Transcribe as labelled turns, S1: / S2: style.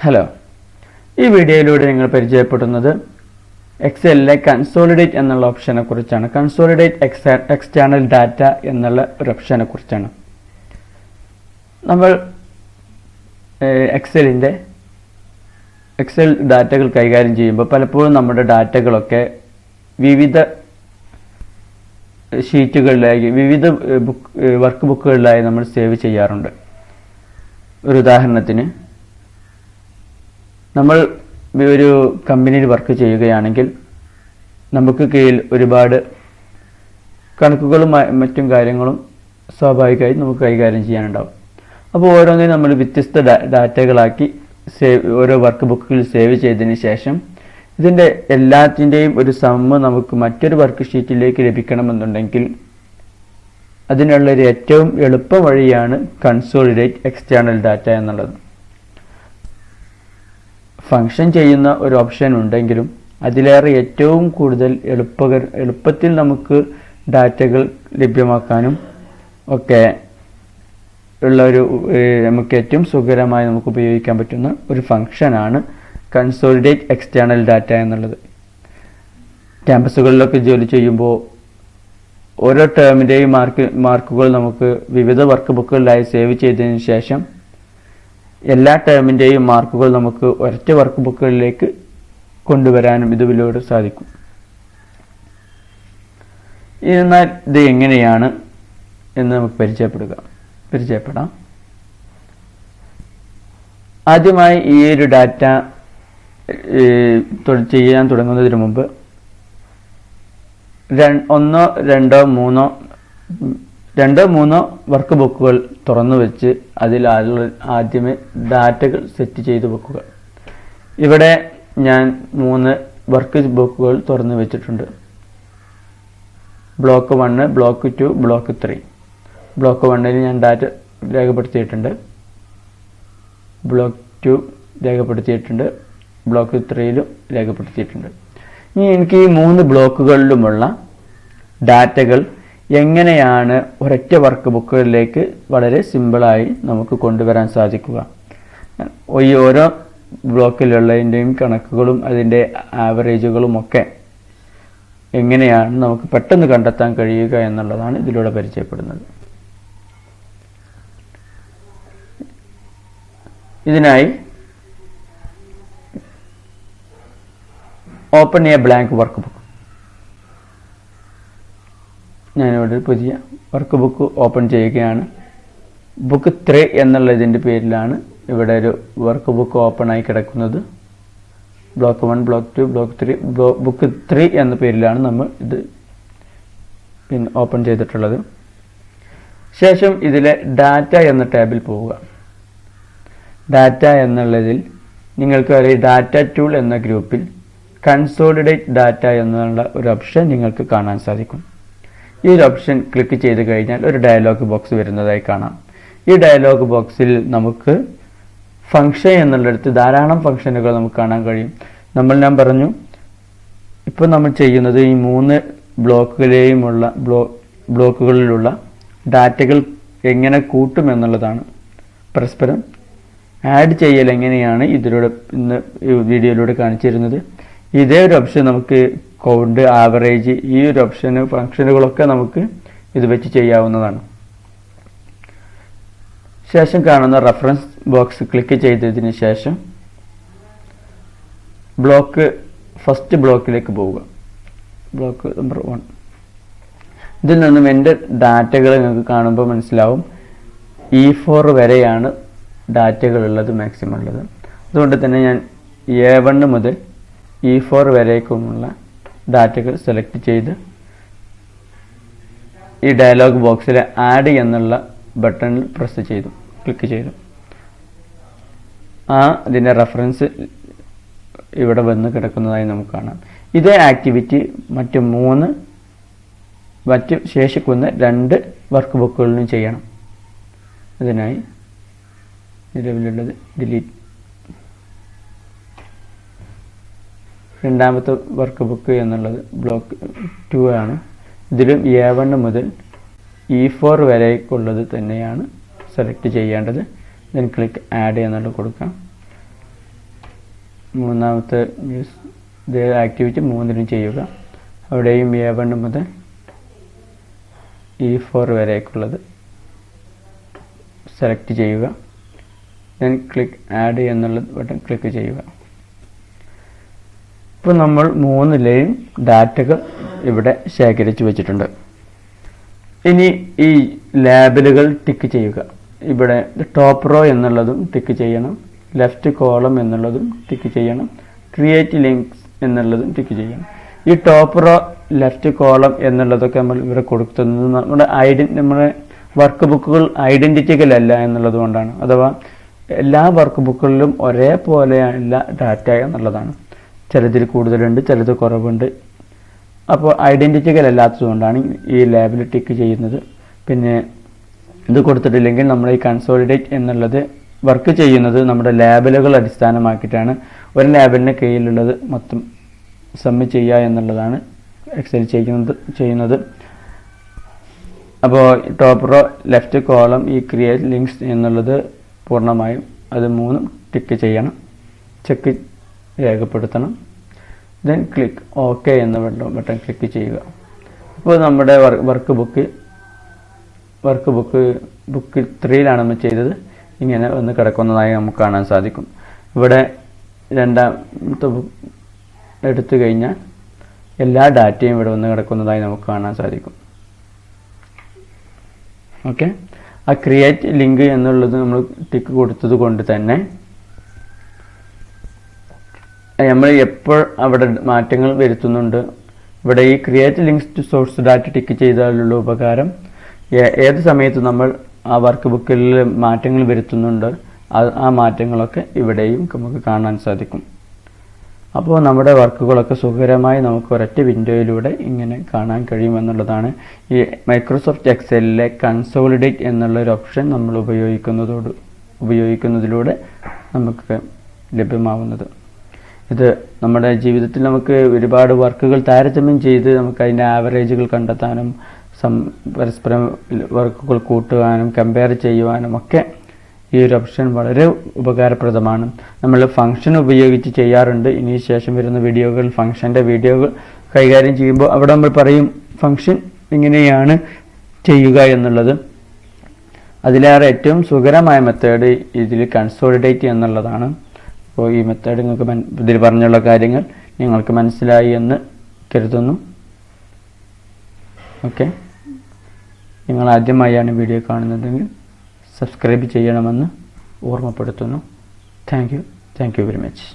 S1: Hello, ഈ വീഡിയോയിലൂടെ നിങ്ങൾ പരിചയപ്പെടുന്നത് എക്സലിലെ കൺസോളിഡേറ്റ് എന്നുള്ള ഓപ്ഷനെ കുറിച്ചാണ്. കൺസോളിഡേറ്റ് എക്സ്റ്റേണൽ ഡാറ്റ എന്നുള്ള ഒരു ഓപ്ഷനെ കുറിച്ചാണ്. നമ്മൾ എക്സൽ ഡാറ്റകൾ കൈകാര്യം ചെയ്യുമ്പോൾ പലപ്പോഴും നമ്മുടെ ഡാറ്റകളൊക്കെ വിവിധ ഷീറ്റുകളിലായി വിവിധ വർക്ക് ബുക്കുകളിലായി നമ്മൾ സേവ് ചെയ്യാറുണ്ട്. ഒരു ഉദാഹരണത്തിന്, നമ്മൾ ഒരു കമ്പനിയിൽ വർക്ക് ചെയ്യുകയാണെങ്കിൽ നമുക്ക് കീഴിൽ ഒരുപാട് കണക്കുകളും മറ്റും കാര്യങ്ങളും സ്വാഭാവികമായും നമുക്ക് കൈകാര്യം ചെയ്യാനുണ്ടാവും. അപ്പോൾ ഓരോന്നിനും നമ്മൾ വ്യത്യസ്ത ഡാറ്റകളാക്കി ഓരോ വർക്ക് ബുക്കുകളിൽ സേവ് ചെയ്തതിന് ശേഷം ഇതിൻ്റെ എല്ലാത്തിൻ്റെയും ഒരു സമ്മ് നമുക്ക് മറ്റൊരു വർക്ക് ഷീറ്റിലേക്ക് ലഭിക്കണമെന്നുണ്ടെങ്കിൽ അതിനുള്ളൊരു ഏറ്റവും എളുപ്പ വഴിയാണ് കൺസോളിഡേറ്റ് എക്സ്റ്റേണൽ ഡാറ്റ എന്നുള്ളത്. ഫംഗ്ഷൻ ചെയ്യുന്ന ഒരു ഓപ്ഷൻ ഉണ്ടെങ്കിലും അതിലേറെ ഏറ്റവും കൂടുതൽ എളുപ്പത്തിൽ നമുക്ക് ഡാറ്റകൾ ലഭ്യമാക്കാനും ഒക്കെ ഉള്ള നമുക്ക് ഏറ്റവും സുഖകരമായി നമുക്ക് ഉപയോഗിക്കാൻ പറ്റുന്ന ഒരു ഫംഗ്ഷനാണ് കൺസോളിഡേറ്റ് എക്സ്റ്റേണൽ ഡാറ്റ എന്നുള്ളത്. ക്യാമ്പസുകളിലൊക്കെ ജോലി ചെയ്യുമ്പോൾ ഓരോ ടേമിൻ്റെയും മാർക്കുകൾ നമുക്ക് വിവിധ വർക്ക് ബുക്കുകളിലായി സേവ് ചെയ്തതിന് ശേഷം എല്ലാ ടേമിൻ്റെയും മാർക്കുകൾ നമുക്ക് ഒരൊറ്റ വർക്ക് ബുക്കുകളിലേക്ക് കൊണ്ടുവരാനും ഇതിലൂടെ സാധിക്കും. എന്നാൽ ഇത് എങ്ങനെയാണ് എന്ന് നമുക്ക് പരിചയപ്പെടാം. ആദ്യമായി ഈ ഒരു ഡാറ്റ ചെയ്യാൻ തുടങ്ങുന്നതിന് മുമ്പ് രണ്ടോ മൂന്നോ വർക്ക് ബുക്കുകൾ തുറന്നു വെച്ച് അതിൽ ആദ്യമേ ഡാറ്റകൾ സെറ്റ് ചെയ്ത് വെക്കുക. ഇവിടെ ഞാൻ 3 വർക്ക് ബുക്കുകൾ തുറന്നു വെച്ചിട്ടുണ്ട്. Block 1, block 2, block 3. ബ്ലോക്ക് 1ൽ ഞാൻ ഡാറ്റ രേഖപ്പെടുത്തിയിട്ടുണ്ട്, ബ്ലോക്ക് 2 രേഖപ്പെടുത്തിയിട്ടുണ്ട്, ബ്ലോക്ക് 3ലും രേഖപ്പെടുത്തിയിട്ടുണ്ട്. ഇനി എനിക്ക് ഈ 3 ബ്ലോക്കുകളിലുമുള്ള ഡാറ്റകൾ എങ്ങനെയാണ് ഒരൊറ്റ വർക്ക് ബുക്കുകളിലേക്ക് വളരെ സിമ്പിളായി നമുക്ക് കൊണ്ടുവരാൻ സാധിക്കുക, ഈ ഓരോ ബ്ലോക്കിലുള്ളതിൻ്റെയും കണക്കുകളും അതിൻ്റെ ആവറേജുകളും ഒക്കെ എങ്ങനെയാണ് നമുക്ക് പെട്ടെന്ന് കണ്ടെത്താൻ കഴിയുക എന്നുള്ളതാണ് ഇതിലൂടെ പരിചയപ്പെടുന്നത്. ഇതിനായി open A blank work book. ഞാനിവിടെ പുതിയ വർക്ക് ബുക്ക് ഓപ്പൺ ചെയ്യുകയാണ്. ബുക്ക് 3 എന്നുള്ളതിൻ്റെ പേരിലാണ് ഇവിടെ ഒരു വർക്ക് ബുക്ക് ഓപ്പൺ ആയി കിടക്കുന്നത്. ബ്ലോക്ക് 1, ബ്ലോക്ക് 2, ബ്ലോക്ക് 3, ബുക്ക് 3 എന്ന പേരിലാണ് നമ്മൾ ഇത് ഓപ്പൺ ചെയ്തിട്ടുള്ളത്. ശേഷം ഇതിലെ ഡാറ്റ എന്ന ടാബിൽ പോവുക. ഡാറ്റ എന്നുള്ളതിൽ നിങ്ങൾക്ക് ഒരു ഡാറ്റ ടൂൾ എന്ന ഗ്രൂപ്പിൽ കൺസോളിഡേറ്റ് ഡാറ്റ എന്നുള്ള ഒരു ഓപ്ഷൻ നിങ്ങൾക്ക് കാണാൻ സാധിക്കും. ഈ ഒരു ഓപ്ഷൻ ക്ലിക്ക് ചെയ്ത് കഴിഞ്ഞാൽ ഒരു ഡയലോഗ് ബോക്സ് വരുന്നതായി കാണാം. ഈ ഡയലോഗ് ബോക്സിൽ നമുക്ക് ഫംഗ്ഷൻ എന്നുള്ളിടത്ത് ധാരാളം ഫംഗ്ഷനുകൾ നമുക്ക് കാണാൻ കഴിയും. ഞാൻ പറഞ്ഞു, ഇപ്പോൾ നമ്മൾ ചെയ്യുന്നത് ഈ 3 ബ്ലോക്കുകളിലുള്ള ഡാറ്റകൾ എങ്ങനെ കൂട്ടുമെന്നുള്ളതാണ്. പരസ്പരം ആഡ് ചെയ്യൽ എങ്ങനെയാണ് ഇന്ന് വീഡിയോയിലൂടെ കാണിച്ചിരുന്നത്. ഇതേ ഒരു ഓപ്ഷൻ നമുക്ക് കൗണ്ട്, ആവറേജ്, ഈ ഒരു ഫംഗ്ഷനുകളൊക്കെ നമുക്ക് ഇത് വെച്ച് ചെയ്യാവുന്നതാണ്. ശേഷം കാണുന്ന റഫറൻസ് ബോക്സ് ക്ലിക്ക് ചെയ്തതിന് ശേഷം ഫസ്റ്റ് ബ്ലോക്കിലേക്ക് പോവുക. Block number 1. ഇതിൽ നിന്നും എൻ്റെ ഡാറ്റകൾ നിങ്ങൾക്ക് കാണുമ്പോൾ മനസ്സിലാവും E4 വരെയാണ് ഡാറ്റകൾ ഉള്ളത്, മാക്സിമം ഉള്ളത്. അതുകൊണ്ട് തന്നെ ഞാൻ A1 മുതൽ E4 വരേക്കുമുള്ള ഡാറ്റകൾ സെലക്ട് ചെയ്ത് ഈ ഡയലോഗ് ബോക്സിലെ ആഡ് എന്നുള്ള ബട്ടണിൽ ക്ലിക്ക് ചെയ്തു. അതിൻ്റെ റെഫറൻസ് ഇവിടെ വന്ന് കിടക്കുന്നതായി നമുക്ക് കാണാം. ഇതേ ആക്ടിവിറ്റി മറ്റ് ശേഷിക്കുന്ന 2 വർക്ക് ബുക്കുകളിലും ചെയ്യണം. അതിനായി നിലവിലുള്ളത് ഡിലീറ്റ്. രണ്ടാമത്തെ വർക്ക് ബുക്ക് എന്നുള്ളത് ബ്ലോക്ക് 2 ആണ്. ഇതിലും A1 മുതൽ E4 വരേക്കുള്ളത് തന്നെയാണ് സെലക്ട് ചെയ്യേണ്ടത്. ദെൻ ക്ലിക്ക് ആഡ് എന്നുള്ളത് കൊടുക്കാം. മൂന്നാമത്തെ ഇതേ ആക്ടിവിറ്റി 3ലും ചെയ്യുക. അവിടെയും A1 മുതൽ E4 വരേക്കുള്ളത് സെലക്ട് ചെയ്യുക. ദെൻ ക്ലിക്ക് ആഡ് എന്നുള്ള ബട്ടൺ ക്ലിക്ക് ചെയ്യുക. ഇപ്പോൾ നമ്മൾ 3ലെയും ഡാറ്റകൾ ഇവിടെ ശേഖരിച്ചു വെച്ചിട്ടുണ്ട്. ഇനി ഈ ലേബലുകൾ ടിക്ക് ചെയ്യുക. ഇവിടെ ടോപ്പ് റോ എന്നുള്ളതും ടിക്ക് ചെയ്യണം, ലെഫ്റ്റ് കോളം എന്നുള്ളതും ടിക്ക് ചെയ്യണം, ക്രിയേറ്റ് ലിങ്ക്സ് എന്നുള്ളതും ടിക്ക് ചെയ്യണം. ഈ ടോപ്പ് റോ ലെഫ്റ്റ് കോളം എന്നുള്ളതൊക്കെ നമ്മൾ ഇവിടെ കൊടുക്കുന്നത് നമ്മുടെ വർക്ക് ബുക്കുകൾ ഐഡൻറ്റിറ്റിക്കൽ അല്ല എന്നുള്ളത് കൊണ്ടാണ്. അഥവാ എല്ലാ വർക്ക് ബുക്കുകളിലും ഒരേപോലെയല്ല ഡാറ്റ എന്നുള്ളതാണ്. ചിലതിൽ കൂടുതലുണ്ട്, ചിലത് കുറവുണ്ട്. അപ്പോൾ ഐഡൻറ്റിറ്റിക്കൽ അല്ലാത്തതുകൊണ്ടാണ് ഈ ലേബൽ ടിക്ക് ചെയ്യുന്നത്. പിന്നെ ഇത് കൊടുത്തിട്ടില്ലെങ്കിൽ നമ്മൾ ഈ കൺസോളിഡേറ്റ് എന്നുള്ളത് വർക്ക് ചെയ്യുന്നത് നമ്മുടെ ലേബലുകൾ അടിസ്ഥാനമാക്കിയിട്ടാണ്. ഒരു ലേബലിന് കീഴിലുള്ളത് മൊത്തം സബ്മിറ്റ് ചെയ്യുക എന്നുള്ളതാണ് എക്സൽ ചെയ്യുന്നത്. അപ്പോൾ ടോപ്പ് റോ ലെഫ്റ്റ് കോളം ഈ ക്രിയേറ്റ് ലിങ്ക്സ് എന്നുള്ളത് പൂർണ്ണമായും അത് 3ഉം ടിക്ക് ചെയ്യണം, ചെക്ക് രേഖപ്പെടുത്തണം. ദെൻ ക്ലിക്ക് ഓക്കെ എന്ന ബട്ടൺ ക്ലിക്ക് ചെയ്യുക. അപ്പോൾ നമ്മുടെ വർക്ക് ബുക്ക് 3ലാണ് നമ്മൾ ചെയ്തത്. ഇങ്ങനെ ഒന്ന് കിടക്കുന്നതായി നമുക്ക് കാണാൻ സാധിക്കും. ഇവിടെ രണ്ടാമത്തെ എടുത്തു കഴിഞ്ഞാൽ എല്ലാ ഡാറ്റയും ഇവിടെ വന്ന് കിടക്കുന്നതായി നമുക്ക് കാണാൻ സാധിക്കും. ഓക്കെ, ആ ക്രിയേറ്റ് ലിങ്ക് എന്നുള്ളത് നമ്മൾ ടിക്ക് കൊടുത്തത് കൊണ്ട് തന്നെ നമ്മൾ എപ്പോൾ അവിടെ മാറ്റങ്ങൾ വരുത്തുന്നുണ്ട്. ഇവിടെ ഈ create links to source data tick ചെയ്താലുള്ള ഉപകാരം, ഏത് സമയത്ത് നമ്മൾ ആ വർക്ക് ബുക്കിൽ മാറ്റങ്ങൾ വരുത്തുന്നുണ്ട് ആ മാറ്റങ്ങളൊക്കെ ഇവിടെയും നമുക്ക് കാണാൻ സാധിക്കും. അപ്പോൾ നമ്മുടെ വർക്കുകളൊക്കെ സുഖകരമായി നമുക്ക് ഒരൊറ്റ വിൻഡോയിലൂടെ ഇങ്ങനെ കാണാൻ കഴിയുമെന്നുള്ളതാണ് ഈ മൈക്രോസോഫ്റ്റ് എക്സലിലെ കൺസോളിഡേറ്റ് എന്നുള്ളൊരു ഓപ്ഷൻ നമ്മൾ ഉപയോഗിക്കുന്നതിലൂടെ നമുക്ക് ലഭ്യമാവുന്നത്. ഇത് നമ്മുടെ ജീവിതത്തിൽ നമുക്ക് ഒരുപാട് വർക്കുകൾ താരതമ്യം ചെയ്ത് നമുക്ക് അതിൻ്റെ ആവറേജുകൾ കണ്ടെത്താനും പരസ്പരം വർക്കുകൾ കൂട്ടുവാനും കമ്പയർ ചെയ്യുവാനും ഒക്കെ ഈ ഒരു ഓപ്ഷൻ വളരെ ഉപകാരപ്രദമാണ്. നമ്മൾ ഫംഗ്ഷൻ ഉപയോഗിച്ച് ചെയ്യാറുണ്ട്. ഇനി ശേഷം വരുന്ന വീഡിയോകൾ ഫംഗ്ഷൻ്റെ വീഡിയോകൾ കൈകാര്യം ചെയ്യുമ്പോൾ അവിടെ നമ്മൾ പറയും ഫംഗ്ഷൻ ഇങ്ങനെയാണ് ചെയ്യുക എന്നുള്ളത്. അതിലേറെ ഏറ്റവും സുഖകരമായ മെത്തേഡ് ഇതിൽ കൺസോളിഡേറ്റ് എന്നുള്ളതാണ്. അപ്പോൾ ഈ മെത്തേഡ് നിങ്ങൾക്ക് ഇതിൽ പറഞ്ഞുള്ള കാര്യങ്ങൾ നിങ്ങൾക്ക് മനസ്സിലായി എന്ന് കരുതുന്നു. ഓക്കെ, നിങ്ങൾ ആദ്യമായാണ് വീഡിയോ കാണുന്നതെങ്കിൽ സബ്സ്ക്രൈബ് ചെയ്യണമെന്ന് ഓർമ്മപ്പെടുത്തുന്നു. Thank you very much.